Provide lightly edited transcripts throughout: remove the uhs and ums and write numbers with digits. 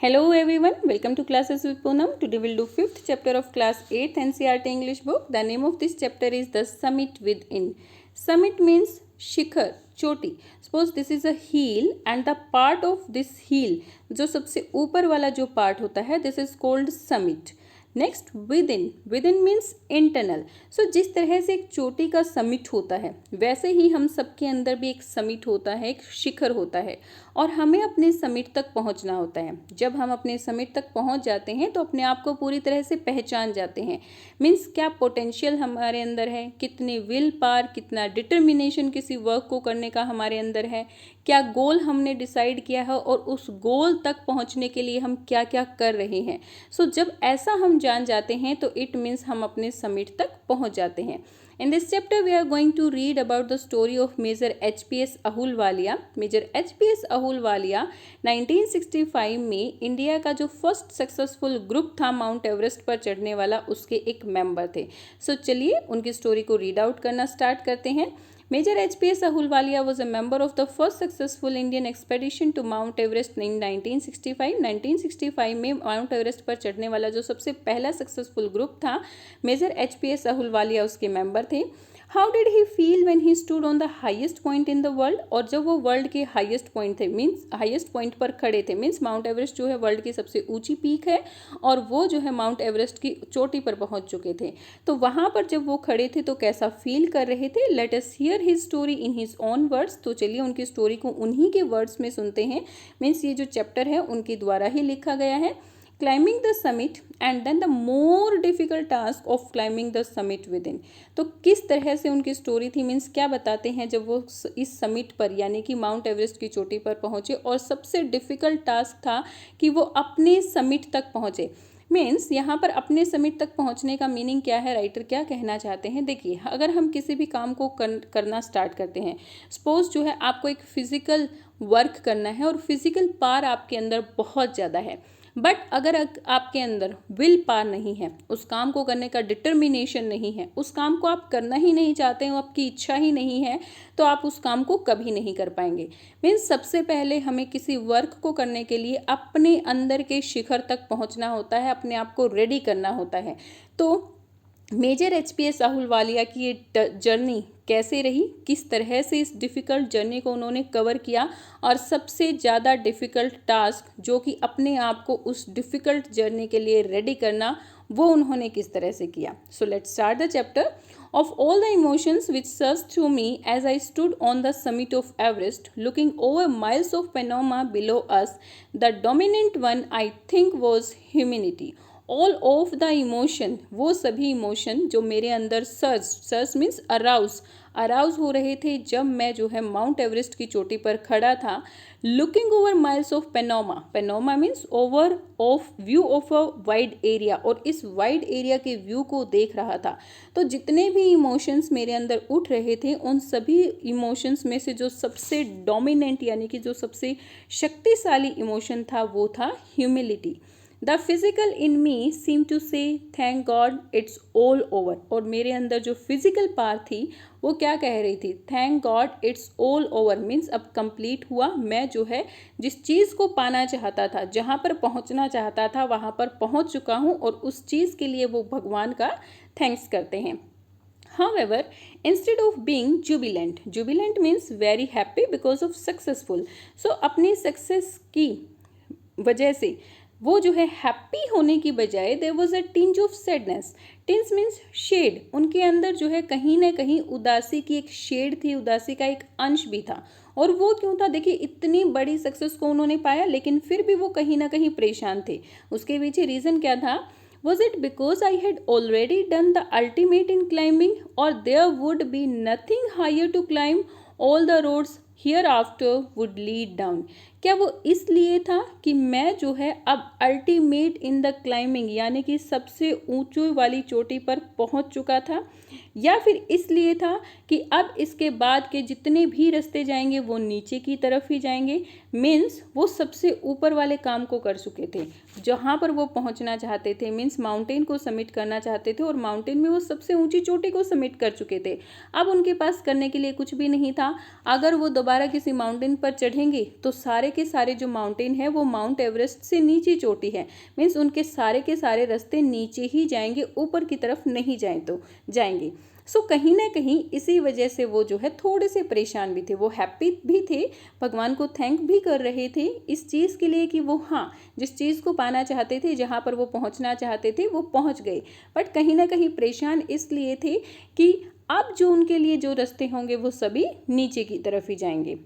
Hello everyone, welcome to Classes with Poonam. Today we'll do 5th chapter of class 8th NCERT English book. The name of this chapter is The Summit Within. Summit means शिखर, चोटी. Suppose this is a heel and the part of this heel, जो सबसे ऊपर वाला जो part होता है, this is called summit. Next within means internal. So जिस तरह से एक चोटी का समिट होता है वैसे ही हम सबके अंदर भी एक समिट होता है, एक शिखर होता है और हमें अपने समिट तक पहुंचना होता है. जब हम अपने समिट तक पहुंच जाते हैं तो अपने आप को पूरी तरह से पहचान जाते हैं. मीन्स क्या पोटेंशियल हमारे अंदर है, कितनी विल पावर, कितना डिटर्मिनेशन किसी वर्क को करने का हमारे अंदर है, क्या गोल हमने डिसाइड किया है और उस गोल तक पहुंचने के लिए हम क्या क्या कर रहे हैं. सो जब ऐसा हम जान जाते हैं तो इट मीन्स हम अपने समिट तक पहुंच जाते हैं. In this chapter we are going to read about the story of Major HPS Ahluwalia. Major HPS Ahluwalia 1965 में इंडिया का जो फर्स्ट सक्सेसफुल ग्रुप था माउंट एवरेस्ट पर चढ़ने वाला, उसके एक मेंबर थे. सो चलिए उनकी स्टोरी को रीड आउट करना स्टार्ट करते हैं. Major HPS Ahluwalia was a member of the first successful Indian expedition to Mount Everest in 1965. 1965 में माउंट एवरेस्ट पर चढ़ने वाला जो सबसे पहला सक्सेसफुल ग्रुप था, मेजर HPS Ahluwalia उसके मेंबर थे. How did he feel when he stood on the highest point in the world? और जब वो वर्ल्ड के हाईएस्ट पॉइंट थे, मीन्स हाईएस्ट पॉइंट पर खड़े थे, मीन्स माउंट एवरेस्ट जो है वर्ल्ड की सबसे ऊंची पीक है और वो जो है माउंट एवरेस्ट की चोटी पर पहुंच चुके थे. तो वहां पर जब वो खड़े थे तो कैसा फील कर रहे थे. Let us here his story in his own words. तो चलिए उनकी स्टोरी को उन्हीं के वर्ड्स में सुनते हैं. मीन्स ये जो चैप्टर है उनके द्वारा ही लिखा गया है. Climbing the summit and then the more difficult task of climbing the summit within. तो किस तरह से उनकी स्टोरी थी, मीन्स क्या बताते हैं जब वो इस समिट पर यानी कि माउंट एवरेस्ट की चोटी पर पहुंचे और सबसे डिफिकल्ट टास्क था कि वो अपने समिट तक पहुंचे. मीन्स यहाँ पर अपने समिट तक पहुँचने का मीनिंग क्या है, राइटर क्या कहना चाहते हैं. देखिए, अगर हम किसी भी काम को करना स्टार्ट करते हैं, सपोज जो है आपको एक फिजिकल वर्क करना है और फिजिकल पावर आपके अंदर बहुत ज़्यादा है, बट अगर आपके अंदर विल पावर नहीं है, उस काम को करने का डिटर्मिनेशन नहीं है, उस काम को आप करना ही नहीं चाहते हो, आपकी इच्छा ही नहीं है, तो आप उस काम को कभी नहीं कर पाएंगे. मीन्स सबसे पहले हमें किसी वर्क को करने के लिए अपने अंदर के शिखर तक पहुंचना होता है, अपने आप को रेडी करना होता है. तो मेजर HPS आहलूवालिया की ये जर्नी कैसे रही, किस तरह से इस डिफ़िकल्ट जर्नी को उन्होंने कवर किया और सबसे ज़्यादा डिफ़िकल्ट टास्क जो कि अपने आप को उस डिफ़िकल्ट जर्नी के लिए रेडी करना, वो उन्होंने किस तरह से किया. So let's start the chapter. Of all the emotions which surged through me as I stood on the summit of Everest, looking over miles of panorama below us, the dominant one I think was humility. All of the emotion, वो सभी emotion जो मेरे अंदर surge means arouse हो रहे थे जब मैं जो है माउंट एवरेस्ट की चोटी पर खड़ा था. Looking over miles of panorama means over of view of a wide area, और इस वाइड एरिया के व्यू को देख रहा था. तो जितने भी इमोशंस मेरे अंदर उठ रहे थे उन सभी इमोशंस में से जो सबसे डोमिनेंट यानी कि जो सबसे शक्तिशाली इमोशन था वो था humility. The physical in me seem to say thank god it's all over. और मेरे अंदर जो फिजिकल पावर थी वो क्या कह रही थी, thank god it's all over. Means अब कंप्लीट हुआ, मैं जो है जिस चीज़ को पाना चाहता था, जहाँ पर पहुँचना चाहता था वहाँ पर पहुँच चुका हूँ, और उस चीज़ के लिए वो भगवान का थैंक्स करते हैं. However, instead of being jubilant means very happy because of successful. So अपनी सक्सेस की वजह से वो जो है हैप्पी होने की बजाय there was a tinge of sadness. Tinge means shade. उनके अंदर जो है कहीं ना कहीं उदासी की एक शेड थी, उदासी का एक अंश भी था. और वो क्यों था, देखिए इतनी बड़ी सक्सेस को उन्होंने पाया लेकिन फिर भी वो कहीं ना कहीं परेशान थे. उसके पीछे रीज़न क्या था. Was it because I had already done the ultimate in climbing, or there would be nothing higher to climb? All the roads hereafter would lead down. क्या वो इसलिए था कि मैं जो है अब अल्टीमेट इन द क्लाइंबिंग यानी कि सबसे ऊंची वाली चोटी पर पहुंच चुका था, या फिर इसलिए था कि अब इसके बाद के जितने भी रास्ते जाएंगे वो नीचे की तरफ ही जाएंगे. मीन्स वो सबसे ऊपर वाले काम को कर चुके थे, जहाँ पर वो पहुँचना चाहते थे. मीन्स माउंटेन को समिट करना चाहते थे और माउंटेन में वो सबसे ऊंची चोटी को समिट कर चुके थे. अब उनके पास करने के लिए कुछ भी नहीं था. अगर वो दोबारा किसी माउंटेन पर चढ़ेंगे तो सारे के सारे जो माउंटेन है वो माउंट एवरेस्ट से नीचे चोटी है, मीन्स उनके सारे के सारे रास्ते नीचे ही जाएंगे, ऊपर की तरफ नहीं जाएंगे। सो कहीं ना कहीं इसी वजह से वो जो है थोड़े से परेशान भी थे, वो हैप्पी भी थे, भगवान को थैंक भी कर रहे थे इस चीज़ के लिए कि वो हाँ जिस चीज़ को पाना चाहते थे, जहाँ पर वो पहुँचना चाहते थे वो पहुँच गए। बट कहीं ना कहीं परेशान इसलिए थे कि अब जो उनके लिए जो रास्ते होंगे वो सभी नीचे की तरफ ही जाएंगे।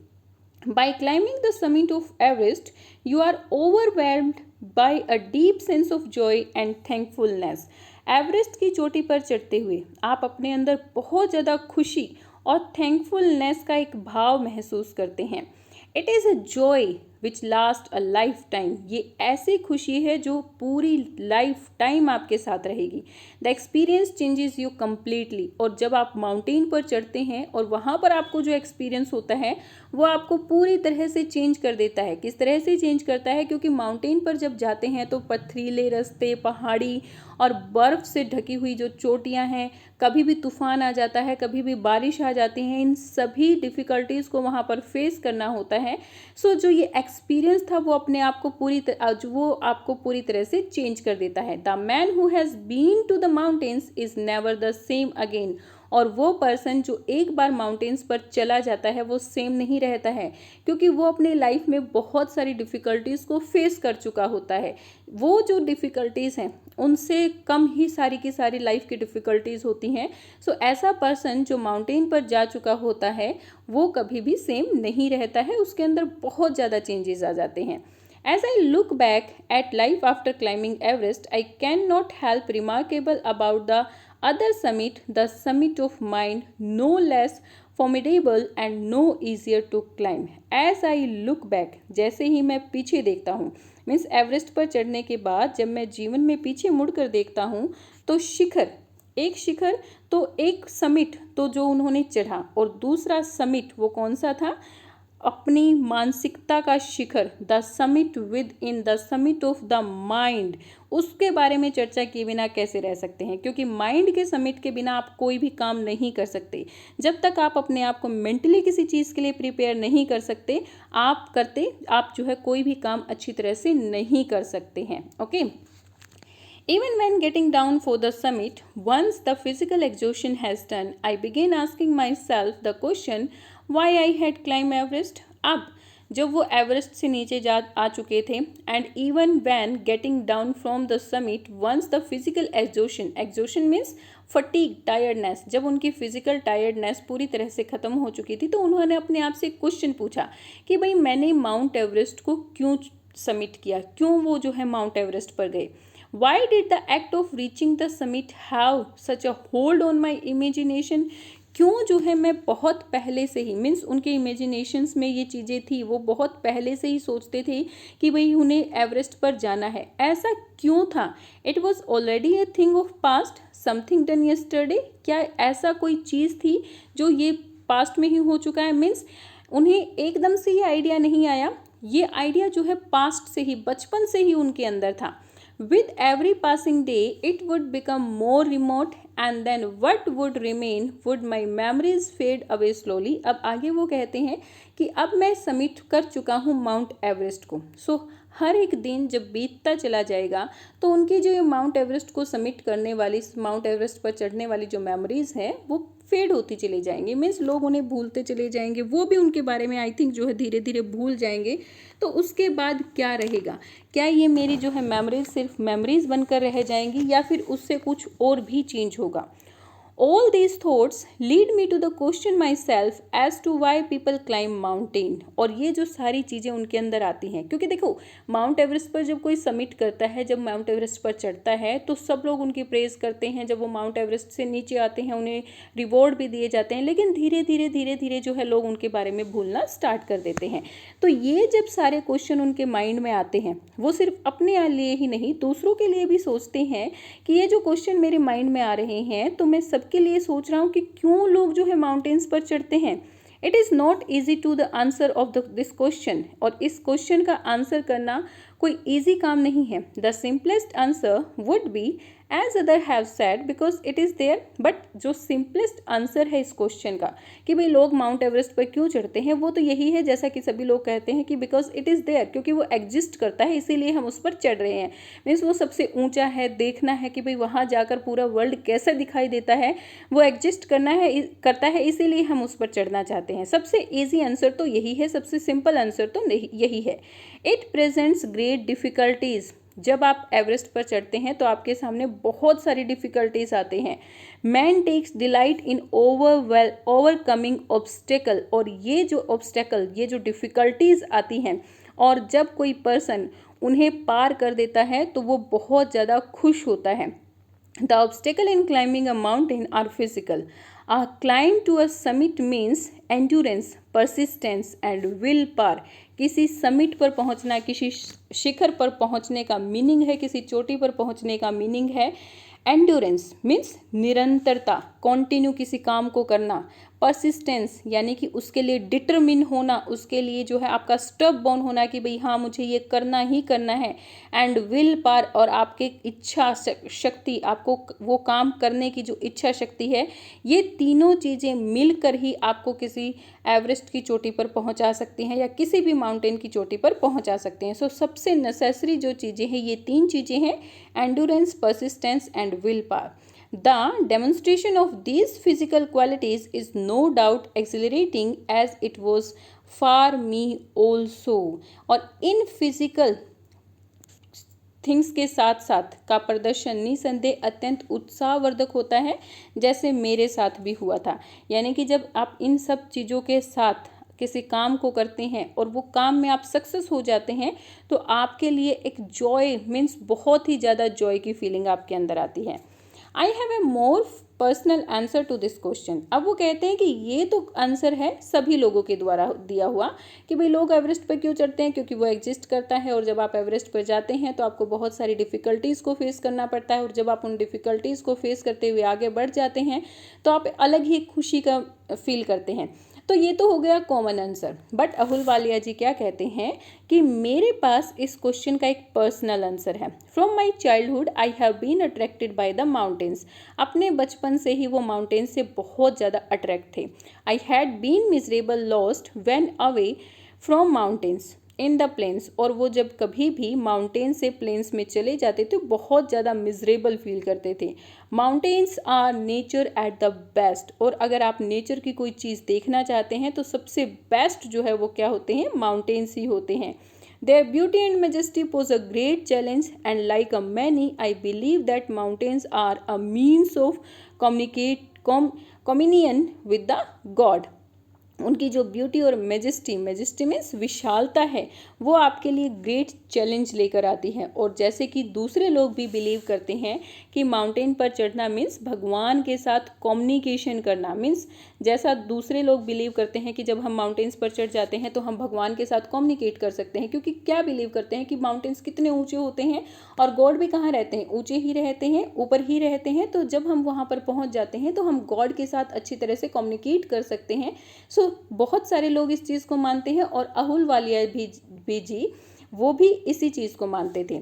By climbing the summit of Everest, you are overwhelmed by a deep sense of joy and thankfulness. Everest की चोटी पर चढ़ते हुए आप अपने अंदर बहुत ज़्यादा खुशी और थैंकफुलनेस का एक भाव महसूस करते हैं। It is a joy which last a life time. ये ऐसी खुशी है जो पूरी लाइफ टाइम आपके साथ रहेगी। The experience changes you completely. और जब आप माउंटेन पर चढ़ते हैं और वहाँ पर आपको जो एक्सपीरियंस होता है वो आपको पूरी तरह से चेंज कर देता है। किस तरह से चेंज करता है? क्योंकि माउंटेन पर जब जाते हैं तो पथरीले रास्ते, पहाड़ी और बर्फ़ से ढकी हुई जो चोटियाँ हैं, कभी भी तूफान आ जाता है, कभी भी बारिश आ जाती है, इन सभी डिफ़िकल्टीज़ को वहाँ पर फेस करना होता है। सो जो ये एक्सपीरियंस था वो अपने आप को पूरी तरह से चेंज कर देता है। The man who has been to the mountains is never the same again. और वो पर्सन जो एक बार माउंटेन्स पर चला जाता है वो सेम नहीं रहता है, क्योंकि वो अपनी लाइफ में बहुत सारी डिफ़िकल्टीज़ को फेस कर चुका होता है। वो जो डिफ़िकल्टीज़ हैं उनसे कम ही सारी की सारी लाइफ की डिफ़िकल्टीज़ होती हैं। सो ऐसा पर्सन जो माउंटेन पर जा चुका होता है वो कभी भी सेम नहीं रहता है, उसके अंदर बहुत ज़्यादा चेंजेस आ जाते हैं। As I look back at life after climbing Everest, I cannot help remarkable about the other summit, the summit of mind, no less formidable and no easier to climb. As I look back, जैसे ही मैं पीछे देखता हूँ, means Everest पर चढ़ने के बाद जब मैं जीवन में पीछे मुड़कर देखता हूँ तो एक शिखर तो एक समिट तो जो उन्होंने चढ़ा, और दूसरा समिट वो कौन सा था? अपनी मानसिकता का शिखर, the summit within, the summit of the mind. उसके बारे में चर्चा किए बिना कैसे रह सकते हैं? क्योंकि माइंड के समिट के बिना आप कोई भी काम नहीं कर सकते। जब तक आप अपने आप को मेंटली किसी चीज़ के लिए प्रिपेयर नहीं कर सकते, आप जो है कोई भी काम अच्छी तरह से नहीं कर सकते हैं। Okay. Even when getting down for the summit, once the physical exhaustion has done, I began asking myself the question why I had climbed Everest. अब जब वो एवरेस्ट से नीचे आ चुके थे, and even when getting down from the summit, once the physical exhaustion means fatigue, tiredness, जब उनकी physical tiredness पूरी तरह से ख़त्म हो चुकी थी तो उन्होंने अपने आप से क्वेश्चन पूछा कि भाई मैंने माउंट एवरेस्ट को क्यों समिट किया, क्यों वो जो है माउंट एवरेस्ट पर गए। Why did the act of reaching the summit have such a hold on my imagination? क्यों जो है मैं बहुत पहले से ही, मीन्स उनके इमेजिनेशंस में ये चीज़ें थी, वो बहुत पहले से ही सोचते थे कि भाई उन्हें एवरेस्ट पर जाना है। ऐसा क्यों था? It was already a thing of past, something done yesterday. क्या ऐसा कोई चीज़ थी जो ये पास्ट में ही हो चुका है? मीन्स उन्हें एकदम से ये आइडिया नहीं आया, ये आइडिया जो है पास्ट से ही, बचपन से ही उनके अंदर था। With every passing day, it would become more remote, and then what would remain would my memories fade away slowly. अब आगे वो कहते हैं कि अब मैं समिट कर चुका हूँ माउंट एवरेस्ट को। सो हर एक दिन जब बीतता चला जाएगा तो उनकी जो माउंट एवरेस्ट को समिट करने वाली, माउंट एवरेस्ट पर चढ़ने वाली जो मेमोरीज़ हैं वो फेड होती चली जाएंगी। मीन्स लोग उन्हें भूलते चले जाएंगे, वो भी उनके बारे में आई थिंक जो है धीरे धीरे भूल जाएंगे। तो उसके बाद क्या रहेगा? क्या ये मेरी जो है मेमोरीज सिर्फ मेमोरीज बनकर रह जाएंगी या फिर उससे कुछ और भी चेंज होगा? All these thoughts lead me to the question myself as to why people climb mountain. और ये जो सारी चीज़ें उनके अंदर आती हैं, क्योंकि देखो माउंट एवरेस्ट पर जब कोई समिट करता है, जब माउंट एवरेस्ट पर चढ़ता है तो सब लोग उनकी प्रेज़ करते हैं। जब वो माउंट एवरेस्ट से नीचे आते हैं उन्हें रिवॉर्ड भी दिए जाते हैं, लेकिन धीरे धीरे जो है लोग उनके बारे में भूलना स्टार्ट कर देते हैं। तो ये जब सारे क्वेश्चन उनके माइंड में आते हैं, वो सिर्फ अपने लिए ही नहीं दूसरों के लिए भी सोचते हैं कि ये जो क्वेश्चन मेरे माइंड में आ रहे हैं तो मैं के लिए सोच रहा हूँ कि क्यों लोग जो है माउंटेन्स पर चढ़ते हैं। It is not easy to the answer of this question. और इस क्वेश्चन का आंसर करना कोई ईजी काम नहीं है। The simplest answer would be as other have said because it is there. But जो सिंपलेस्ट आंसर है इस क्वेश्चन का कि भाई लोग माउंट एवरेस्ट पर क्यों चढ़ते हैं, वो तो यही है जैसा कि सभी लोग कहते हैं कि बिकॉज इट इज़ देयर, क्योंकि वो एग्जिस्ट करता है इसीलिए हम उस पर चढ़ रहे हैं। मीन्स वो सबसे ऊंचा है, देखना है कि भाई वहाँ जाकर पूरा वर्ल्ड कैसा दिखाई देता है, वो एग्जिस्ट करता है इसीलिए हम उस पर चढ़ना चाहते हैं। सबसे ईजी आंसर तो यही है, सबसे सिंपल आंसर तो यही है। It presents great difficulties. जब आप एवरेस्ट पर चढ़ते हैं तो आपके सामने बहुत सारी डिफिकल्टीज आते हैं। Man takes delight in overcoming obstacle. और ये जो ऑब्स्टेकल, ये जो डिफिकल्टीज आती हैं और जब कोई पर्सन उन्हें पार कर देता है तो वो बहुत ज़्यादा खुश होता है। The obstacle in climbing a mountain are physical. A climb to a summit means endurance, persistence and will power. किसी समिट पर पहुंचना, किसी शिखर पर पहुंचने का मीनिंग है, किसी चोटी पर पहुंचने का मीनिंग है एंड्योरेंस मीन्स निरंतरता, कॉन्टिन्यू किसी काम को करना, परसिस्टेंस यानी कि उसके लिए डिटरमिन होना, उसके लिए जो है आपका स्टबबॉर्न होना कि भाई हाँ मुझे ये करना ही करना है, एंड विल पावर और आपके इच्छा शक्ति, आपको वो काम करने की जो इच्छा शक्ति है, ये तीनों चीज़ें मिलकर ही आपको किसी एवरेस्ट की चोटी पर पहुंचा सकती हैं या किसी भी माउंटेन की चोटी पर पहुंचा सकते हैं। सो सबसे नेसेसरी जो चीज़ें हैं ये तीन चीज़ें हैं, endurance, persistence and will power. The demonstration of these physical qualities is no doubt exhilarating as it was for me also. और इन फिजिकल थिंग्स के साथ साथ का प्रदर्शन निसंदेह अत्यंत उत्साहवर्धक होता है, जैसे मेरे साथ भी हुआ था। यानी कि जब आप इन सब चीज़ों के साथ किसी काम को करते हैं और वो काम में आप सक्सेस हो जाते हैं तो आपके लिए एक जॉय मीन्स बहुत ही ज़्यादा जॉय की फीलिंग आपके अंदर आती है। I have a more personal answer to this question. अब वो कहते हैं कि ये तो आंसर है सभी लोगों के द्वारा दिया हुआ कि भाई लोग एवरेस्ट पर क्यों चढ़ते हैं, क्योंकि वो एग्जिस्ट करता है। और जब आप एवरेस्ट पर जाते हैं तो आपको बहुत सारी डिफ़िकल्टीज़ को फेस करना पड़ता है, और जब आप उन डिफ़िकल्टीज़ को फेस करते हुए आगे बढ़ जाते हैं तो आप अलग ही खुशी का फील करते हैं। तो ये तो हो गया कॉमन आंसर। बट अहुल वालिया जी क्या कहते हैं कि मेरे पास इस क्वेश्चन का एक पर्सनल आंसर है। From my childhood I have been attracted by the mountains. अपने बचपन से ही वो माउंटेन से बहुत ज़्यादा अट्रैक्ट थे। I had been miserable lost when away from mountains in the plains. और वो जब कभी भी माउंटेन से प्लेन्स में चले जाते थे बहुत ज़्यादा मिजरेबल फील करते थे। Mountains are nature at the best. और अगर आप नेचर की कोई चीज़ देखना चाहते हैं तो सबसे बेस्ट जो है वो क्या होते हैं, माउंटेन्स ही होते हैं। Their beauty and majesty pose a great challenge, and like a many, I believe that mountains are a means of communion with the God. उनकी जो ब्यूटी और मेजेस्टी मीन्स विशालता है वो आपके लिए ग्रेट चैलेंज लेकर आती है। और जैसे कि दूसरे लोग भी बिलीव करते हैं कि माउंटेन पर चढ़ना मीन्स भगवान के साथ कम्युनिकेशन करना, मीन्स जैसा दूसरे लोग बिलीव करते हैं कि जब हम माउंटेन्स पर चढ़ जाते हैं तो हम भगवान के साथ कम्युनिकेट कर सकते हैं। क्योंकि क्या बिलीव करते हैं कि माउंटेन्स कितने ऊँचे होते हैं और गॉड भी कहाँ रहते हैं, ऊँचे ही रहते हैं, ऊपर ही रहते हैं। तो जब हम वहाँ पर पहुँच जाते हैं तो हम गॉड के साथ अच्छी तरह से कम्युनिकेट कर सकते हैं। सो बहुत सारे लोग इस चीज़ को मानते हैं और अहुल वालिया भी जी वो भी इसी चीज़ को मानते थे।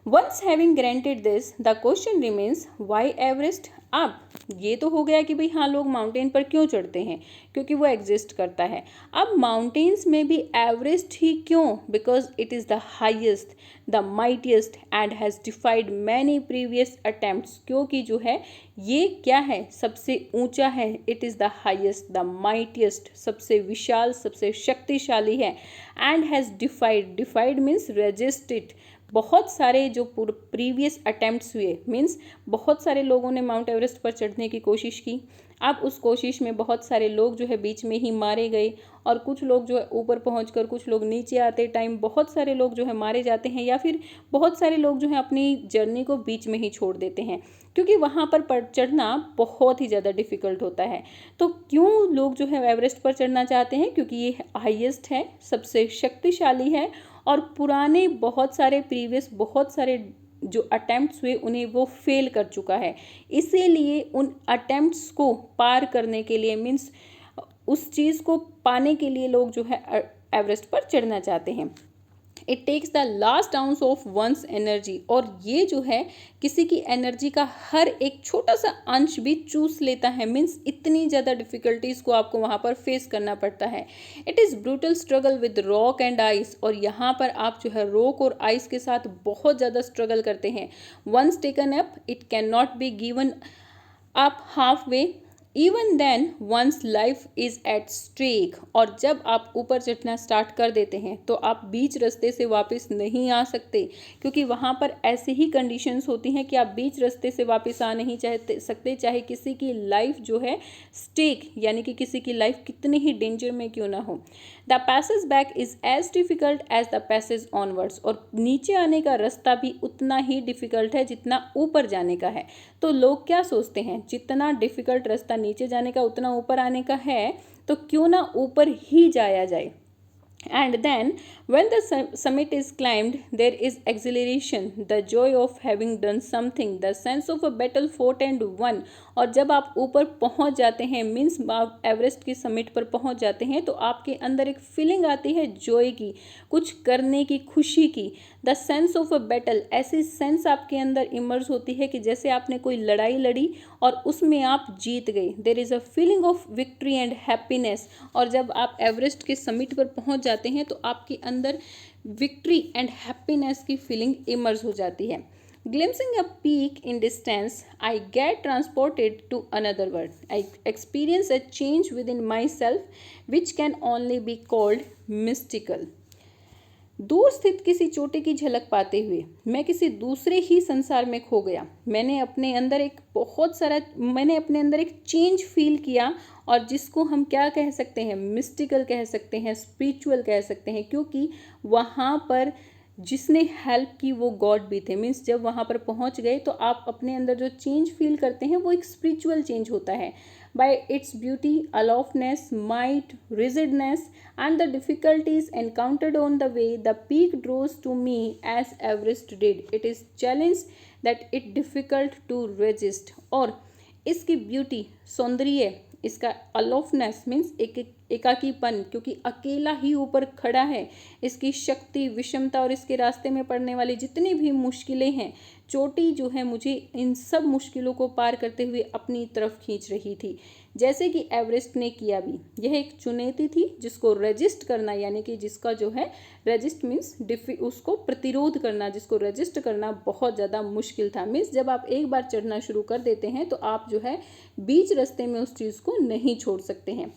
Once having granted this the question remains why Everest. अब ये तो हो गया कि भाई हाँ लोग माउंटेन पर क्यों चढ़ते हैं, क्योंकि वो एग्जिस्ट करता है। अब माउंटेन्स में भी एवरेस्ट ही क्यों, because it is the highest, the mightiest and has डिफाइड many previous attempts. क्योंकि जो है ये क्या है, सबसे ऊंचा है, it is the highest, the mightiest, सबसे विशाल, सबसे शक्तिशाली है। And has डिफाइड means resisted. बहुत सारे जो प्रीवियस अटैम्प्ट्स हुए मीन्स बहुत सारे लोगों ने माउंट एवरेस्ट पर चढ़ने की कोशिश की। अब उस कोशिश में बहुत सारे लोग जो है बीच में ही मारे गए, और कुछ लोग जो है ऊपर पहुंचकर कुछ लोग नीचे आते टाइम बहुत सारे लोग जो है मारे जाते हैं, या फिर बहुत सारे लोग जो है अपनी जर्नी को बीच में ही छोड़ देते हैं, क्योंकि वहाँ पर चढ़ना बहुत ही ज़्यादा डिफ़िकल्ट होता है। तो क्यों लोग जो है एवरेस्ट पर चढ़ना चाहते हैं, क्योंकि ये हाईएस्ट है, सबसे शक्तिशाली है, और पुराने बहुत सारे जो अटेम्प्ट्स हुए उन्हें वो फेल कर चुका है। इसीलिए उन अटेम्प्ट्स को पार करने के लिए मीन्स उस चीज़ को पाने के लिए लोग जो है एवरेस्ट पर चढ़ना चाहते हैं। It takes the last ounce of one's energy, और ये जो है किसी की एनर्जी का हर एक छोटा सा अंश भी चूस लेता है। मीन्स इतनी ज़्यादा डिफिकल्टीज को आपको वहाँ पर फेस करना पड़ता है। It is brutal struggle with rock and ice, और यहाँ पर आप जो है रॉक और आइस के साथ बहुत ज़्यादा स्ट्रगल करते हैं। Once taken up it can not be given up half way, even then one's life is at stake, और जब आप ऊपर चढ़ना स्टार्ट कर देते हैं तो आप बीच रास्ते से वापस नहीं आ सकते, क्योंकि वहाँ पर ऐसी ही कंडीशंस होती हैं कि आप बीच रास्ते से वापस आ नहीं सकते, चाहे किसी की लाइफ जो है स्टेक यानी कि किसी की लाइफ कितनी ही डेंजर में क्यों ना हो। The passage back is as difficult as the passage onwards, और नीचे आने का रास्ता भी उतना ही डिफिकल्ट है जितना ऊपर जाने का है। तो लोग क्या सोचते हैं, जितना डिफिकल्ट रास्ता नीचे जाने का उतना ऊपर आने का है, तो क्यों ना ऊपर ही जाया जाए। And then when the summit is climbed, there is exhilaration, the joy of having done something, the sense of a battle fought and won। और जब आप ऊपर पहुंच जाते हैं, मीन्स आप एवरेस्ट की समिट पर पहुंच जाते हैं, तो आपके अंदर एक फीलिंग आती है जॉय की, कुछ करने की, खुशी की। The sense of a battle, ऐसी सेंस आपके अंदर इमर्ज होती है कि जैसे आपने कोई लड़ाई लड़ी और उसमें आप जीत गए। There is a feeling of victory and happiness, और जब आप एवरेस्ट के समिट पर पहुंच जाते हैं तो आपके अंदर विक्ट्री एंड हैप्पीनेस की फीलिंग इमर्ज हो जाती है। Glimpsing a peak in distance, I get transported to another world. I experience a change within myself which can only be called mystical. दूर स्थित किसी चोटी की झलक पाते हुए मैं किसी दूसरे ही संसार में खो गया। मैंने अपने अंदर एक चेंज फील किया, और जिसको हम क्या कह सकते हैं, मिस्टिकल कह सकते हैं, स्पिरिचुअल कह सकते हैं, क्योंकि वहाँ पर जिसने हेल्प की वो गॉड भी थे। मीन्स जब वहाँ पर पहुँच गए तो आप अपने अंदर जो चेंज फील करते हैं वो एक स्पिरिचुअल चेंज होता है। By its beauty, aloofness, might, rigidness and the difficulties encountered on the way, the peak draws to me as Everest did. It is challenge that it difficult to resist। और इसकी beauty, सौंदर्य, इसका अलोफनेस means एकाकीपन, क्योंकि अकेला ही ऊपर खड़ा है, इसकी शक्ति, विषमता और इसके रास्ते में पड़ने वाली जितनी भी मुश्किलें हैं, चोटी जो है मुझे इन सब मुश्किलों को पार करते हुए अपनी तरफ खींच रही थी, जैसे कि एवरेस्ट ने किया भी। यह एक चुनौती थी जिसको रेजिस्ट करना, यानी कि जिसका जो है रेजिस्ट मीन्स उसको प्रतिरोध करना, जिसको रेजिस्ट करना बहुत ज़्यादा मुश्किल था। मीन्स जब आप एक बार चढ़ना शुरू कर देते हैं तो आप जो है बीच रास्ते में उस चीज़ को नहीं छोड़ सकते हैं।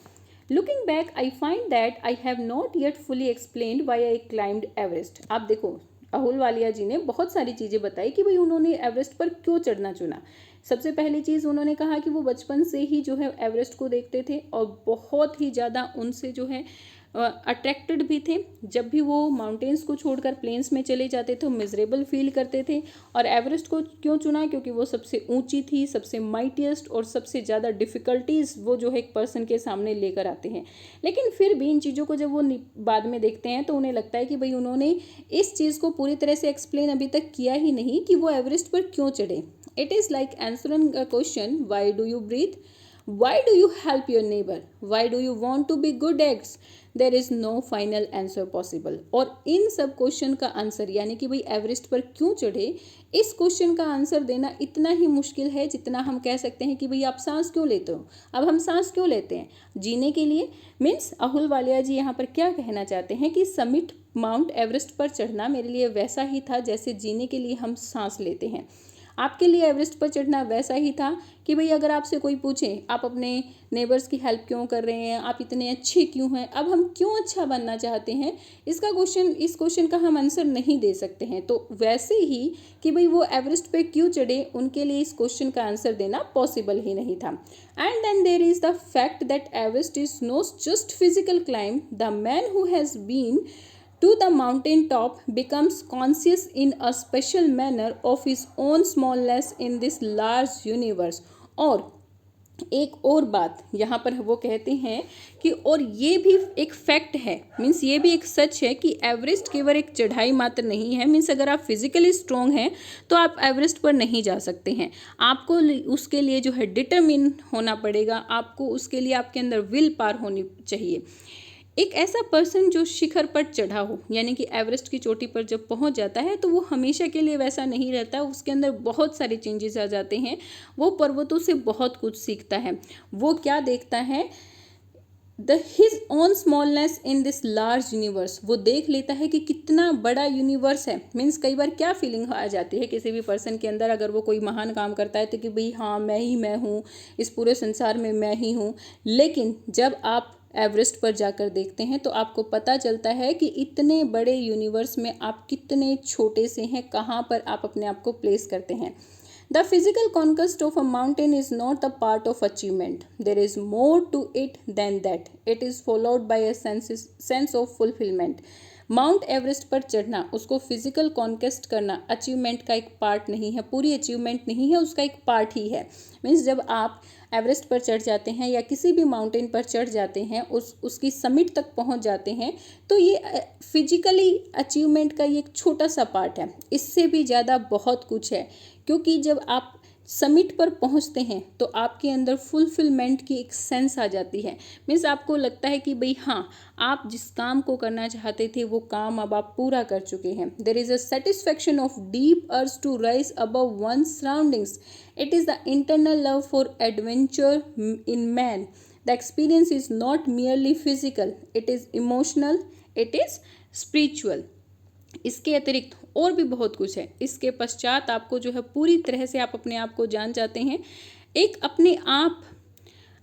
Looking back I find that I have not yet fully explained why I climbed Everest. आप देखो, अहुलवालिया जी ने बहुत सारी चीज़ें बताई कि भाई उन्होंने एवरेस्ट पर क्यों चढ़ना चुना। सबसे पहली चीज़ उन्होंने कहा कि वो बचपन से ही जो है एवरेस्ट को देखते थे और बहुत ही ज़्यादा उनसे जो है अट्रैक्टेड भी थे। जब भी वो माउंटेन्स को छोड़कर प्लेन्स में चले जाते थे मिजरेबल फील करते थे। और एवरेस्ट को क्यों चुना, क्योंकि वो सबसे ऊंची थी, सबसे माइटिएस्ट और सबसे ज़्यादा डिफ़िकल्टीज़ वो जो है एक पर्सन के सामने लेकर आते हैं। लेकिन फिर भी इन चीज़ों को जब वो बाद में देखते हैं तो उन्हें लगता है कि भाई उन्होंने इस चीज़ को पूरी तरह से एक्सप्लेन अभी तक किया ही नहीं कि वो एवरेस्ट पर क्यों चढ़े। It is like answering a question, why do you breathe, why do you help your neighbour, why do you want to be good eggs, there is no final answer possible. और इन सब question का answer, यानी कि भाई Everest पर क्यों चढ़े, इस क्वेश्चन का आंसर देना इतना ही मुश्किल है जितना हम कह सकते हैं कि भाई आप सांस क्यों लेते हो। अब हम सांस क्यों लेते हैं, जीने के लिए। मीन्स अहुलवालिया जी यहाँ पर क्या कहना चाहते हैं कि समिट माउंट एवरेस्ट पर चढ़ना मेरे लिए वैसा ही था जैसे जीने के लिए हम सांस लेते हैं। आपके लिए एवरेस्ट पर चढ़ना वैसा ही था कि भाई अगर आपसे कोई पूछे आप अपने नेबर्स की हेल्प क्यों कर रहे हैं, आप इतने अच्छे क्यों हैं, अब हम क्यों अच्छा बनना चाहते हैं, इस क्वेश्चन का हम आंसर नहीं दे सकते हैं। तो वैसे ही कि भाई वो एवरेस्ट पे क्यों चढ़े, उनके लिए इस क्वेश्चन का आंसर देना पॉसिबल ही नहीं था। And then there is the fact that Everest is not just physical climb, the man who has been to the mountain top becomes conscious in a special manner of his own smallness in this large universe। और एक और बात यहाँ पर वो कहते हैं कि और ये भी एक फैक्ट है, मीन्स ये भी एक सच है कि एवरेस्ट केवल एक चढ़ाई मात्र नहीं है। मीन्स अगर आप फिजिकली स्ट्रॉन्ग हैं तो आप एवरेस्ट पर नहीं जा सकते हैं, आपको उसके लिए जो है डिटरमिन होना पड़ेगा, आपको उसके लिए आपके अंदर विल पावर होनी चाहिए। एक ऐसा पर्सन जो शिखर पर चढ़ा हो, यानी कि एवरेस्ट की चोटी पर जब पहुंच जाता है तो वो हमेशा के लिए वैसा नहीं रहता, उसके अंदर बहुत सारे चेंजेस आ जाते हैं। वो पर्वतों से बहुत कुछ सीखता है। वो क्या देखता है, his own smallness in this large universe. वो देख लेता है कि कितना बड़ा यूनिवर्स है। मीन्स कई बार क्या फीलिंग आ जाती है किसी भी पर्सन के अंदर, अगर वो कोई महान काम करता है तो कि भाई हाँ मैं ही मैं हूँ, इस पूरे संसार में मैं ही हूँ। लेकिन जब आप एवरेस्ट पर जाकर देखते हैं तो आपको पता चलता है कि इतने बड़े यूनिवर्स में आप कितने छोटे से हैं, कहाँ पर आप अपने आप को प्लेस करते हैं। The physical conquest of a mountain is not the part of achievement. There is more to it than that. It is followed by a sense of fulfillment. Mount Everest पर चढ़ना, उसको फिजिकल कॉन्केस्ट करना achievement का एक part नहीं है, पूरी achievement नहीं है, उसका एक पार्ट ही है। मीन्स जब आप एवरेस्ट पर चढ़ जाते हैं या किसी भी माउंटेन पर चढ़ जाते हैं, उसकी समिट तक पहुंच जाते हैं, तो ये फिजिकली अचीवमेंट का ये एक छोटा सा पार्ट है। इससे भी ज़्यादा बहुत कुछ है, क्योंकि जब आप समिट पर पहुंचते हैं तो आपके अंदर फुलफिलमेंट की एक सेंस आ जाती है। मीन्स आपको लगता है कि भाई हाँ, आप जिस काम को करना चाहते थे वो काम अब आप पूरा कर चुके हैं। There is a satisfaction of deep urge to rise above one's surroundings. It is the internal love for adventure in man. The experience is not merely physical, it is emotional, it is spiritual. इसके अतिरिक्त और भी बहुत कुछ है। इसके पश्चात आपको जो है पूरी तरह से आप अपने आप को जान जाते हैं। एक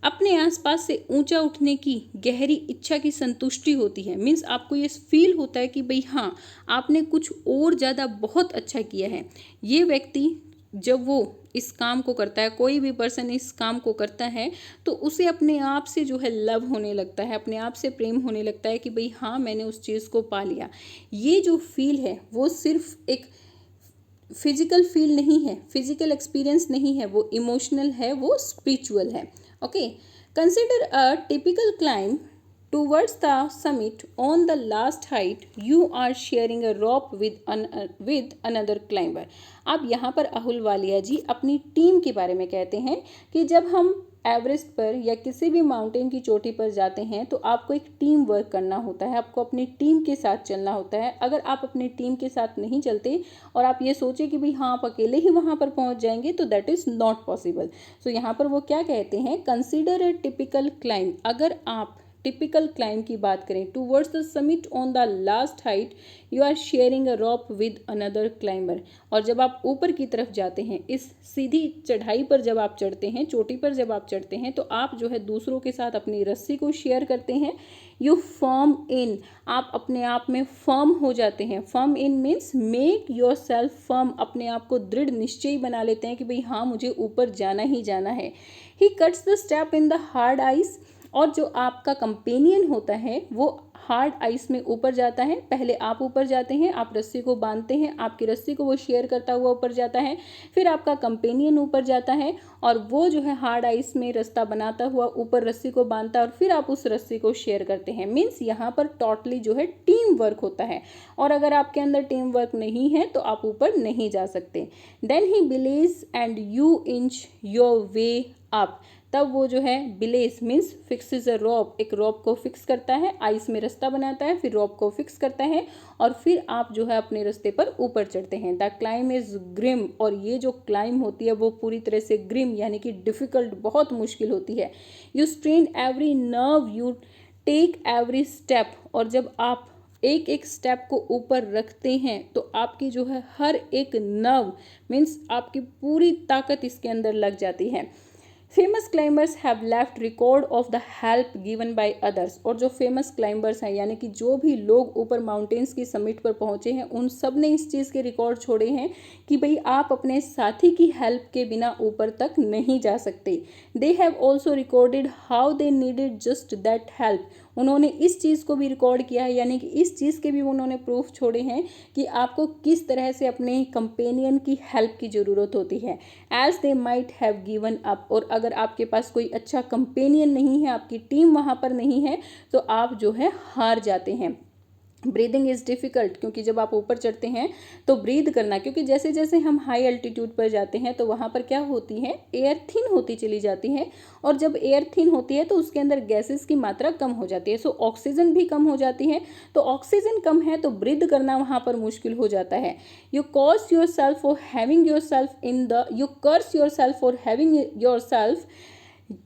अपने आसपास से ऊंचा उठने की गहरी इच्छा की संतुष्टि होती है। मीन्स आपको ये फील होता है कि भाई हाँ, आपने कुछ और ज़्यादा बहुत अच्छा किया है। ये व्यक्ति जब वो इस काम को करता है, कोई भी पर्सन इस काम को करता है, तो उसे अपने आप से जो है लव होने लगता है, अपने आप से प्रेम होने लगता है कि भाई हाँ, मैंने उस चीज़ को पा लिया। ये जो फील है वो सिर्फ एक फिजिकल फील नहीं है, फिजिकल एक्सपीरियंस नहीं है, वो इमोशनल है, वो स्पिरिचुअल है। Okay, consider a typical climb towards the summit. On the last height you are sharing a rope with another climber. अब यहाँ पर अहुलवालिया जी अपनी टीम के बारे में कहते हैं कि जब हम एवरेस्ट पर या किसी भी माउंटेन की चोटी पर जाते हैं तो आपको एक टीम वर्क करना होता है, आपको अपनी टीम के साथ चलना होता है। अगर आप अपनी टीम के साथ नहीं चलते और आप ये सोचे कि भाई हाँ आप अकेले ही वहाँ पर पहुँच जाएंगे, तो दैट इज़ नॉट पॉसिबल। सो यहाँ पर वो क्या कहते हैं, कंसिडर ए टिपिकल क्लाइंब। अगर आप टिपिकल क्लाइंब की बात करें, towards the summit on the last height you are sharing a rope with another climber. और जब आप ऊपर की तरफ जाते हैं, इस सीधी चढ़ाई पर जब आप चढ़ते हैं, चोटी पर जब आप चढ़ते हैं, तो आप जो है दूसरों के साथ अपनी रस्सी को शेयर करते हैं। यू फर्म इन, आप अपने आप में फर्म हो जाते हैं। Firm in means make your self firm, अपने आप को दृढ़ निश्चयी बना लेते हैं कि भाई हाँ मुझे ऊपर जाना ही जाना है। ही cuts the step in the hard ice, और जो आपका कंपेनियन होता है वो हार्ड आइस में ऊपर जाता है। पहले आप ऊपर जाते हैं, आप रस्सी को बांधते हैं, आपकी रस्सी को वो शेयर करता हुआ ऊपर जाता है, फिर आपका कंपेनियन ऊपर जाता है और वो जो है हार्ड आइस में रास्ता बनाता हुआ ऊपर रस्सी को बांधता है और फिर आप उस रस्सी को शेयर करते हैं। मीन्स यहाँ पर टोटली जो है टीम वर्क होता है, और अगर आपके अंदर टीम वर्क नहीं है तो आप ऊपर नहीं जा सकते। Then he believes and you inch your way up. तब वो जो है belays means fixes a rope, एक रॉप को फिक्स करता है, आइस में रास्ता बनाता है, फिर रॉप को फिक्स करता है और फिर आप जो है अपने रास्ते पर ऊपर चढ़ते हैं। द क्लाइम इज ग्रिम, और ये जो क्लाइम होती है वो पूरी तरह से ग्रिम यानी कि डिफ़िकल्ट, बहुत मुश्किल होती है। You strain every nerve, you take every step, और जब आप एक एक स्टेप को ऊपर रखते हैं तो आपकी जो है हर एक नर्व मीन्स आपकी पूरी ताकत इसके अंदर लग जाती है। Famous climbers have left record of the help given by others, और जो फेमस क्लाइंबर्स हैं यानी कि जो भी लोग ऊपर माउंटेन्स की समिट पर पहुंचे हैं, उन सब ने इस चीज़ के रिकॉर्ड छोड़े हैं कि भाई आप अपने साथी की हेल्प के बिना ऊपर तक नहीं जा सकते। They have also recorded how they needed just that help, उन्होंने इस चीज़ को भी रिकॉर्ड किया है, यानी कि इस चीज़ के भी उन्होंने प्रूफ छोड़े हैं कि आपको किस तरह से अपने कंपेनियन की हेल्प की ज़रूरत होती है। As they might have given up, और अगर आपके पास कोई अच्छा कंपेनियन नहीं है, आपकी टीम वहाँ पर नहीं है, तो आप जो है हार जाते हैं। ब्रीदिंग इज़ डिफ़िकल्ट, क्योंकि जब आप ऊपर चढ़ते हैं तो ब्रीद करना, क्योंकि जैसे जैसे हम हाई अल्टीट्यूड पर जाते हैं तो वहाँ पर क्या होती है, एयर थिन होती चली जाती है, और जब एयर थिन होती है तो उसके अंदर गैसेस की मात्रा कम हो जाती है, सो ऑक्सीजन भी कम हो जाती है। तो ऑक्सीजन कम है तो ब्रीद करना वहाँ पर मुश्किल हो जाता है। You curse yourself for having yourself in the you curse yourself for having yourself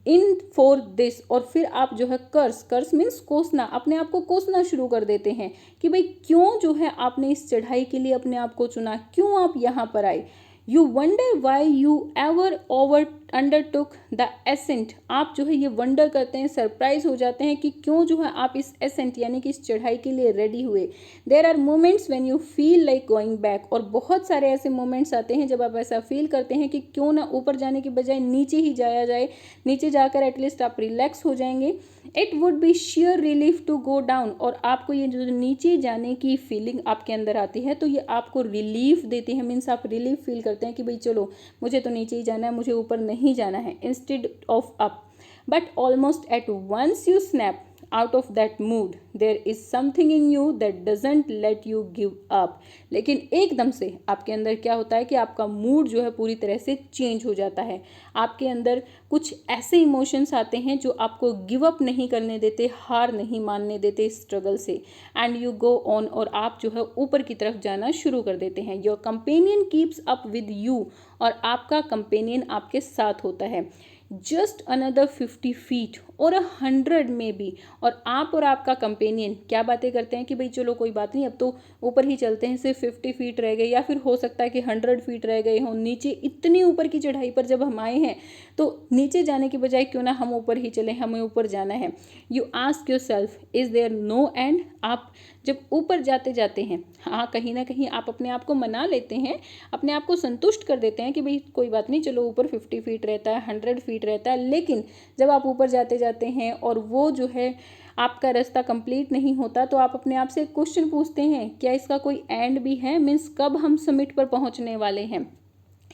in for this, और फिर आप जो है कर्स मीन्स कोसना, अपने आप को कोसना शुरू कर देते हैं कि भाई क्यों जो है आपने इस चढ़ाई के लिए अपने आप को चुना, क्यों आप यहाँ पर आए। You wonder why you ever over undertook the ascent, आप जो है ये वंडर करते हैं, सरप्राइज हो जाते हैं कि क्यों जो है आप इस एसेंट यानी कि इस चढ़ाई के लिए रेडी हुए। There are moments when you feel like going back, और बहुत सारे ऐसे मोमेंट्स आते हैं जब आप ऐसा फील करते हैं कि क्यों ना ऊपर जाने की बजाय नीचे ही जाया जाए, नीचे जाकर एटलीस्ट आप रिलैक्स हो जाएंगे। It would be sheer relief to go down, और आपको ये जो नीचे जाने की फीलिंग आपके अंदर आती है तो ये आपको रिलीफ देती है, मीन्स आप रिलीफ फील करते हैं कि भाई चलो मुझे तो नीचे ही जाना है, मुझे ऊपर नहीं जाना है, instead of up. But almost at once you snap out of that mood there is something in you that doesn't let you give up, लेकिन एकदम से आपके अंदर क्या होता है कि आपका मूड जो है पूरी तरह से चेंज हो जाता है। आपके अंदर कुछ ऐसे इमोशंस आते हैं जो आपको गिव अप नहीं करने देते, हार नहीं मानने देते स्ट्रगल से, एंड यू गो ऑन, और आप जो है ऊपर की तरफ जाना शुरू कर देते हैं। Your companion keeps up with you, और आपका कंपेनियन आपके साथ होता है। जस्ट अनदर 50 फीट और 100 में भी, और आप और आपका कंपेनियन क्या बातें करते हैं कि भाई चलो कोई बात नहीं, अब तो ऊपर ही चलते हैं, सिर्फ 50 फीट रह गए, या फिर हो सकता है कि 100 फीट रह गए हों। नीचे इतनी ऊपर की चढ़ाई पर जब हम आए हैं तो नीचे जाने की बजाय क्यों ना हम ऊपर ही चलें, हमें ऊपर जाना है। You ask yourself is there no end, आप जब ऊपर जाते जाते हैं, हाँ कहीं ना कहीं आप अपने आप को मना लेते हैं, अपने आप को संतुष्ट कर देते हैं कि भाई कोई बात नहीं, चलो ऊपर 50 फीट रहता है, 100 फीट रहता है, लेकिन जब आप ऊपर जाते जाते हैं और वो जो है आपका रास्ता कंप्लीट नहीं होता तो आप अपने आप से एक क्वेश्चन पूछते हैं, क्या इसका कोई एंड भी है, मीन्स कब हम समिट पर पहुंचने वाले हैं,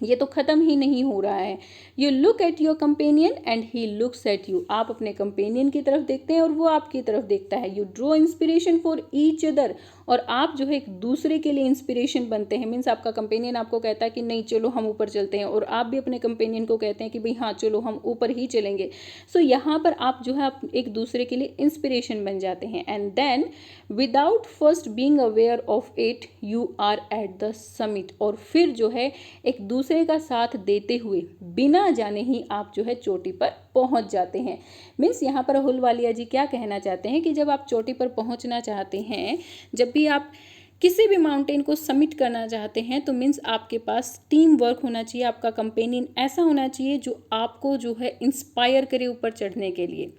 ये तो ख़त्म ही नहीं हो रहा है। You look at your companion and he looks at you, आप अपने कंपेनियन की तरफ देखते हैं और वो आपकी तरफ देखता है। You draw inspiration for each other, और आप जो है एक दूसरे के लिए इंस्पिरेशन बनते हैं, मीन्स आपका कंपेनियन आपको कहता है कि नहीं चलो हम ऊपर चलते हैं, और आप भी अपने कंपेनियन को कहते हैं कि भाई हाँ चलो हम ऊपर ही चलेंगे। सो यहाँ पर आप जो है एक दूसरे के लिए इंस्पिरेशन बन जाते हैं। And then without first being aware of it you are at the summit, और फिर जो है एक दूसरे का साथ देते हुए बिना जाने ही आप जो है चोटी पर पहुंच जाते हैं। मीन्स यहाँ पर अहुलवालिया जी क्या कहना चाहते हैं कि जब आप चोटी पर पहुंचना चाहते हैं, जब भी आप किसी भी माउंटेन को समिट करना चाहते हैं, तो मीन्स आपके पास टीम वर्क होना चाहिए, आपका कंपेनियन ऐसा होना चाहिए जो आपको जो है इंस्पायर करे ऊपर चढ़ने के लिए।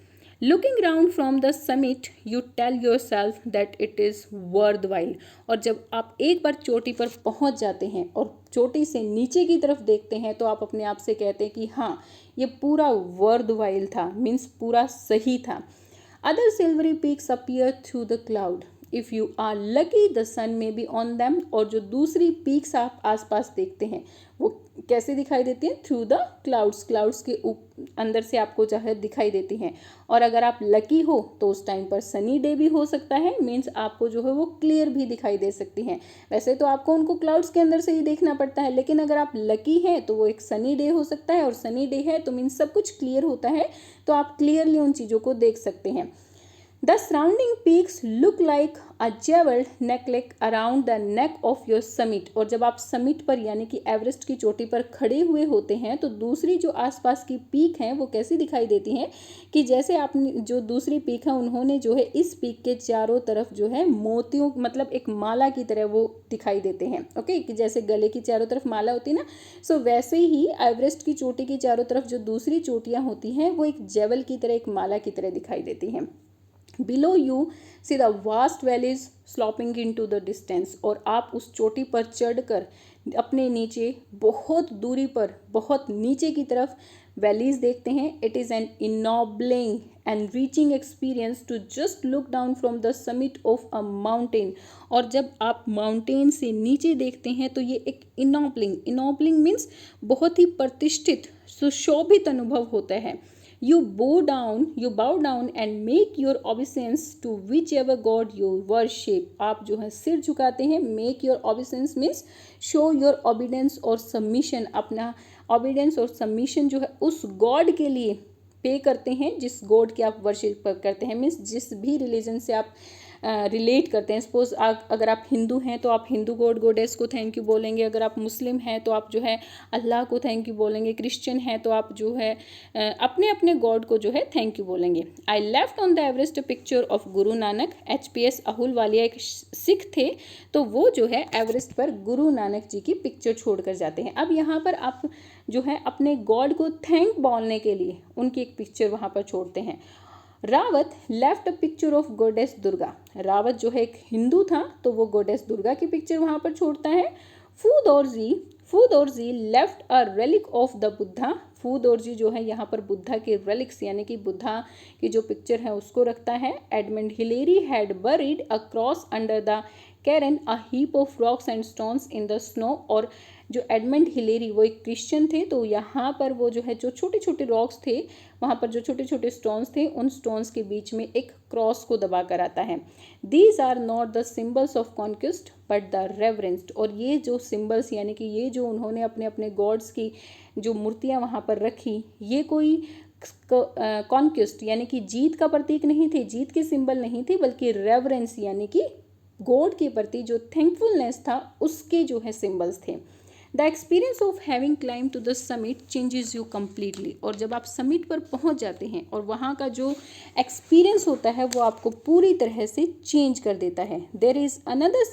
Looking round from the summit you tell yourself that it is worthwhile, और जब आप एक बार चोटी पर पहुंच जाते हैं और चोटी से नीचे की तरफ देखते हैं तो आप अपने आप से कहते हैं कि हाँ ये पूरा वर्थ वाइल था, मीन्स पूरा सही था। Other silvery peaks appear through the cloud, if you are lucky the sun may be on them, और जो दूसरी पीक्स आप आसपास देखते हैं वो कैसे दिखाई देती हैं, थ्रू द क्लाउड्स, क्लाउड्स के अंदर से आपको जो है दिखाई देती हैं। और अगर आप लकी हो तो उस टाइम पर सनी डे भी हो सकता है, मीन्स आपको जो है वो क्लियर भी दिखाई दे सकती हैं। वैसे तो आपको उनको क्लाउड्स के अंदर से ही देखना पड़ता है, लेकिन अगर आप लकी हैं तो वो एक सनी डे हो सकता है, और सनी डे है तो मीन्स सब कुछ क्लियर होता है, तो आप क्लियरली उन चीज़ों को देख सकते हैं। The surrounding peaks look like a jeweled necklace around the neck of your summit, और जब आप समिट पर यानी कि एवरेस्ट की चोटी पर खड़े हुए होते हैं तो दूसरी जो आसपास की पीक हैं वो कैसी दिखाई देती हैं कि जैसे आपने जो दूसरी पीक है उन्होंने जो है इस पीक के चारों तरफ जो है मोतियों मतलब एक माला की तरह वो दिखाई देते हैं। ओके, कि जैसे गले की चारों तरफ माला होती है ना, सो वैसे ही एवरेस्ट की चोटी की चारों तरफ जो दूसरी चोटियाँ होती हैं वो एक जेवल की तरह, एक माला की तरह दिखाई देती हैं। Below you see the vast valleys sloping into the distance, और आप उस चोटी पर चढ़कर अपने नीचे बहुत दूरी पर बहुत नीचे की तरफ वैलीज देखते हैं। It is an ennobling and reaching experience to just look down from the summit of a mountain, और जब आप माउंटेन से नीचे देखते हैं तो ये एक ennobling मीन्स बहुत ही प्रतिष्ठित सुशोभित अनुभव होता है। You bow down and make your obeisance to whichever god you worship. आप जो है सिर झुकाते हैं. Make your obeisance means show your obedience और submission. अपना obedience और submission जो है उस गॉड के लिए पे करते हैं जिस गॉड की आप वर्शिप करते हैं. मीन्स जिस भी रिलीजन से आप रिलेट करते हैं. सपोज अगर आप हिंदू हैं तो आप हिंदू गॉड गॉडेस को थैंक यू बोलेंगे. अगर आप मुस्लिम हैं तो आप जो है अल्लाह को थैंक यू बोलेंगे. क्रिश्चियन हैं तो आप जो है अपने अपने गॉड को जो है थैंक यू बोलेंगे. I left on the Everest picture of Guru Nanak. HPS अहुलवालिया एक सिख थे तो वो जो है एवरेस्ट पर गुरु नानक जी की पिक्चर छोड़ कर जाते हैं. अब यहाँ पर आप जो है अपने गॉड को थैंक बोलने के लिए उनकी एक पिक्चर वहाँ पर छोड़ते हैं. Rawat left a picture of goddess Durga. Rawat जो है एक हिंदू था तो वो गॉडेस दुर्गा की पिक्चर वहाँ पर छोड़ता है. फूदौरजी left a relic of the Buddha. फूदौरजी जो है यहाँ पर बुद्धा के रेलिक्स यानी कि बुद्धा की जो पिक्चर है उसको रखता है. Edmund Hillary had buried a cross under the cairn a heap of rocks and stones in the snow. और जो एडमंड हिलेरी वो एक क्रिश्चियन थे तो यहाँ पर वो जो है जो छोटे छोटे रॉक्स थे वहाँ पर जो छोटे छोटे स्टोन्स थे उन स्टोन्स के बीच में एक क्रॉस को दबा कर आता है. These are not the symbols of conquest but the reverenced. और ये जो सिम्बल्स यानी कि ये जो उन्होंने अपने अपने गॉड्स की जो मूर्तियाँ वहाँ पर रखी ये कोई कॉन्क्विस्ट यानी कि जीत का प्रतीक नहीं थे, जीत के सिंबल नहीं थे, बल्कि रेवरेंस यानी कि गॉड के प्रति जो थैंकफुलनेस था उसके जो है सिंबल्स थे. The experience of having climb to the summit changes you completely. और जब आप समिट पर पहुंच जाते हैं और वहाँ का जो एक्सपीरियंस होता है वो आपको पूरी तरह से चेंज कर देता है. There is another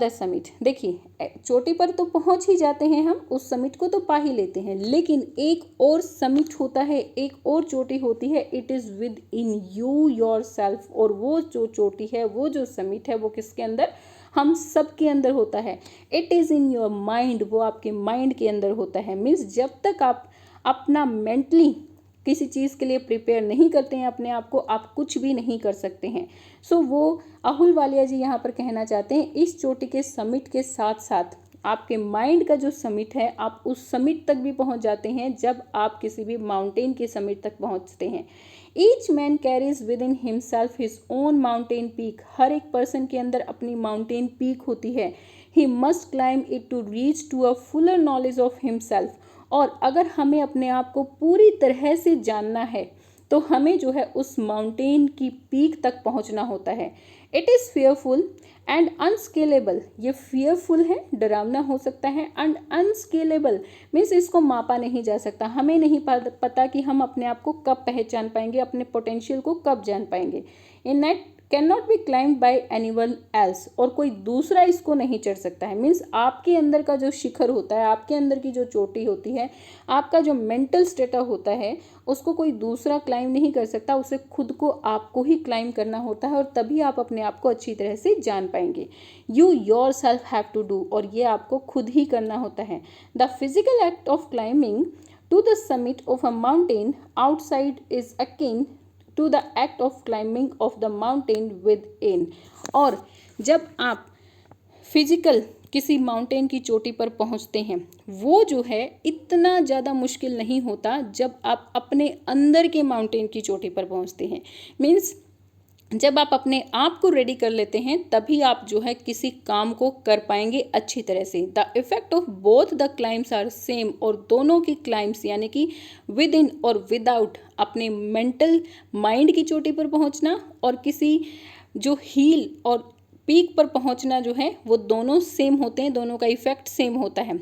summit. देखिए चोटी पर तो पहुंच ही जाते हैं हम, उस समिट को तो पा ही लेते हैं, लेकिन एक और समिट होता है, एक और चोटी होती है. It is with in you your self. और वो जो चोटी है वो जो समिट है वो किसके अंदर, हम सब के अंदर होता है. It is in your mind. वो आपके माइंड के अंदर होता है. मीन्स जब तक आप अपना मेंटली किसी चीज़ के लिए प्रिपेयर नहीं करते हैं अपने आप को, आप कुछ भी नहीं कर सकते हैं. सो वो अहुलवालिया जी यहाँ पर कहना चाहते हैं इस चोटी के समिट के साथ साथ आपके माइंड का जो समिट है आप उस समिट तक भी पहुँच जाते हैं जब आप किसी भी माउंटेन के समिट तक पहुँचते हैं. Each man carries within himself his own mountain peak. हर एक पर्सन के अंदर अपनी माउंटेन पीक होती है. He must climb it to reach to a fuller knowledge of himself. और अगर हमें अपने आप को पूरी तरह से जानना है तो हमें जो है उस माउंटेन की पीक तक पहुंचना होता है. It is fearful and unscalable. ये फियरफुल है, डरावना हो सकता है, एंड अनस्केलेबल मीन्स इसको मापा नहीं जा सकता. हमें नहीं पता कि हम अपने आप को कब पहचान पाएंगे, अपने पोटेंशियल को कब जान पाएंगे. इन net can not B climbed bye anyone else. और कोई दूसरा इसको नहीं चढ़ सकता है. मीन्स आपके अंदर का जो शिखर होता है, आपके अंदर की जो चोटी होती है, आपका जो मेंटल स्टेटा होता है उसको कोई दूसरा क्लाइम नहीं कर सकता. उसे खुद को आपको ही क्लाइम करना होता है और तभी आप अपने आप को अच्छी तरह से जान पाएंगे. You yourself have to do. और ये आपको खुद ही करना होता है. The physical act of climbing to the summit of a mountain outside is akin to the act of climbing of the mountain within. और जब आप फिजिकल किसी माउंटेन की चोटी पर पहुंचते हैं वो जो है इतना ज़्यादा मुश्किल नहीं होता जब आप अपने अंदर के माउंटेन की चोटी पर पहुंचते हैं. मीन्स जब आप अपने आप को रेडी कर लेते हैं तभी आप जो है किसी काम को कर पाएंगे अच्छी तरह से. The effect of both the climbs are same. और दोनों की क्लाइम्स यानी कि विद इन और विदाउट अपने मेंटल माइंड की चोटी पर पहुंचना और किसी जो हील और पीक पर पहुंचना जो है वो दोनों सेम होते हैं, दोनों का इफेक्ट सेम होता है.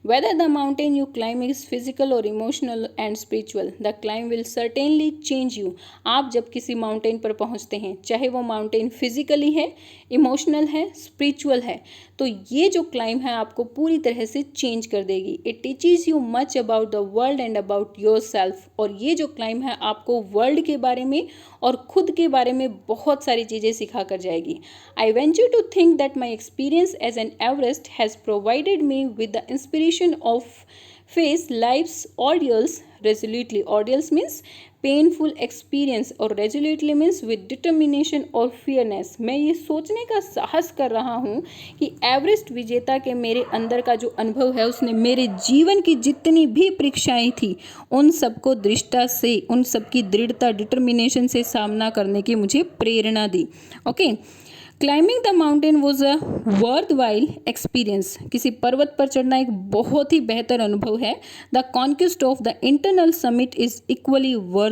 Whether the mountain you climb is physical or emotional and spiritual, the climb will certainly change you. आप जब किसी माउंटेन पर पहुंचते हैं चाहे वो माउंटेन फिजिकली है, इमोशनल है, स्पिरिचुअल है, तो ये जो क्लाइम है आपको पूरी तरह से चेंज कर देगी. It teaches you much about the world and about your self. और ये जो क्लाइम है आपको वर्ल्ड के बारे में और खुद के बारे में बहुत सारी चीज़ें सिखा कर जाएगी. आई venture to think that my experience as an Everest has provided me with the inspiration of face life's ordeals resolutely. Ordeals means painful experience और रेजोल्यूटली मीन्स विद डिटर्मिनेशन और फियरनेस. मैं ये सोचने का साहस कर रहा हूँ कि एवरेस्ट विजेता के मेरे अंदर का जो अनुभव है उसने मेरे जीवन की जितनी भी परीक्षाएं थी उन सबको दृढ़ता से, उन सबकी दृढ़ता डिटर्मिनेशन से सामना करने की मुझे प्रेरणा दी. Okay. Climbing the mountain was a worth experience. किसी पर्वत पर चढ़ना एक बहुत ही बेहतर अनुभव है. The conquest of the internal summit is equally worth.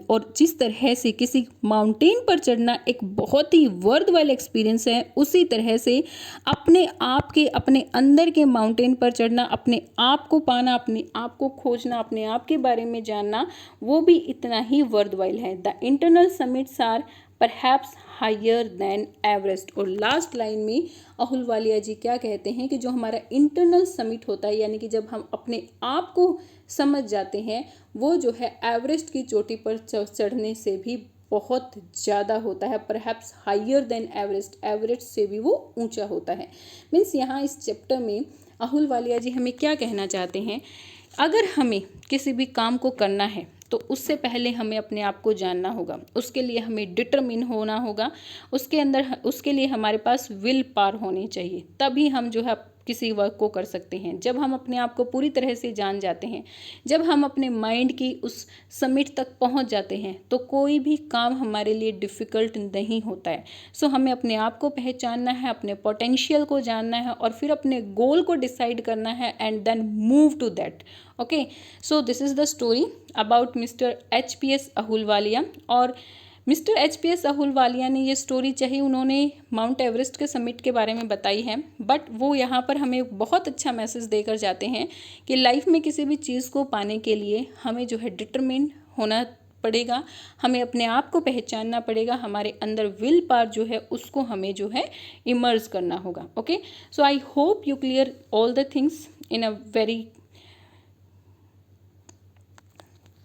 और जिस तरह से किसी माउंटेन पर चढ़ना एक बहुत ही वर्थ एक्सपीरियंस है, उसी तरह से अपने आप के, अपने अंदर के माउंटेन पर चढ़ना, अपने आप को पाना, अपने आप को खोजना, अपने आप के बारे में जानना, वो भी इतना ही वर्थ है. The internal summits are perhaps higher than Everest. और लास्ट लाइन में अहुलवालिया जी क्या कहते हैं कि जो हमारा इंटरनल समिट होता है, यानी कि जब हम अपने आप को समझ जाते हैं, वो जो है एवरेस्ट की चोटी पर चढ़ने से भी बहुत ज़्यादा होता है. Perhaps higher than Everest, Everest से भी वो ऊंचा होता है. मीन्स यहाँ इस चैप्टर में अहुलवालिया जी हमें क्या कहना चाहते हैं, अगर हमें किसी भी काम को करना है तो उससे पहले हमें अपने आप को जानना होगा, उसके लिए हमें डिटरमिन होना होगा, उसके लिए हमारे पास विल पावर होनी चाहिए, तभी हम जो है किसी वर्क को कर सकते हैं. जब हम अपने आप को पूरी तरह से जान जाते हैं, जब हम अपने माइंड की उस समिट तक पहुंच जाते हैं, तो कोई भी काम हमारे लिए डिफ़िकल्ट नहीं होता है. सो हमें अपने आप को पहचानना है, अपने पोटेंशियल को जानना है और फिर अपने गोल को डिसाइड करना है and then move to that. Okay. So this is the story about mister HPS Ahluwalia. और मिस्टर HPS अहुलवालिया ने ये स्टोरी, चाहे उन्होंने माउंट एवरेस्ट के समिट के बारे में बताई है, बट वो यहाँ पर हमें एक बहुत अच्छा मैसेज देकर जाते हैं कि लाइफ में किसी भी चीज़ को पाने के लिए हमें जो है डिटरमिन होना पड़ेगा, हमें अपने आप को पहचानना पड़ेगा, हमारे अंदर विल पावर जो है उसको हमें जो है इमर्ज करना होगा. Okay. So I hope you clear all the things in a very